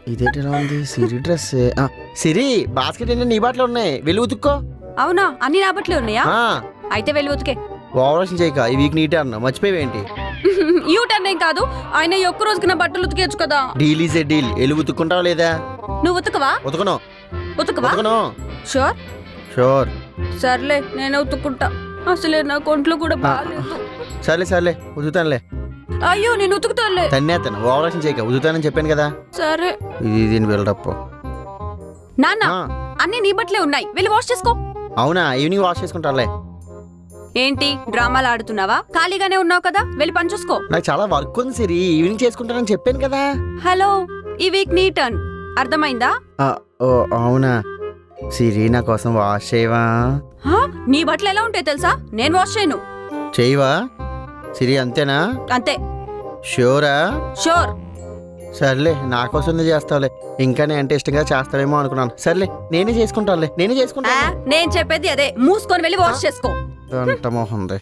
ఇదేంటి ఎలా ఉంది సిరి డ్రెస్. సిరి బాస్కెట్ అన్ని నీ బాటలో ఉన్నాయి, వెళ్ళి ఉతుక్కో. అవునా, అన్ని నా బట్టలే ఉన్నాయా? ఆ, అయితే వెళ్ళి ఉతికే. ఓవరాక్షన్ చేయక, ఈ వీక్ నీటే అన్నా మర్చిపోయేంటి. యూ టర్న్ ఏం కాదు, ఆయన ఈ ఒక్క రోజుకి నా బట్టలు ఉతికేయచ్చు కదా. Deal is a deal. వెళ్ళి ఉతుక్కుంటావా లేదా? నువ్వు ఉతకవా? ఉతకను. ఉతకవా? ఉతకను. షూర్. షూర్. సర్లే, నేనే ఉతుక్కుంటా. అసలే నా ఒంట్లో కూడా బాగాలేదు. సర్లే సర్లే ఉతుకుతానులే. అయ్యో, నేను ఉతుకుతానులే. తన్నేస్తాను, ఓవరాక్షన్ చేయక, ఉతుకుతానని చెప్పాను కదా. సరే. ఇది దీని బిల్డప్. నాన్న, అన్ని నీ బట్టలే ఉన్నాయి, వెళ్ళి వాష్ చేసుకో. అవునా, ఈవినింగ్ వాష్ చేసుకుంటారులే. ఏంటి డ్రామాలు ఆడుతున్నావా? ఖాళీగానే ఉన్నావు కదా, వెళ్ళి పని చూసుకో. నాకు చాలా వర్క్ ఉంది సిరి, ఈవినింగ్ చేసుకుంటానని చెప్పాను కదా. హలో, ఈ వీక్ నీ టర్న్, అర్థమైందా? ఓ అవునా. సిరి నా కోసం వాష్ చేయవా? నీ బట్టలు ఎలా ఉంటాయి తెలుసా? నేను వాష్ చేయను. చేయవా సిరి? అంతేనా? అంతే. షూరా? షూర్. సర్లే, నా కోసం చేస్తావులే. ఇంకా నేను అంటే ఇష్టంగా చేస్తావేమో అనుకున్నాను. సర్లే, నేనే చేసుకుంటానులే, నేనే చేసుకుంటా. నేను చెప్పేది అదే, మూసుకొని వెళ్ళి వాష్ చేసుకో. అంత మోహంది.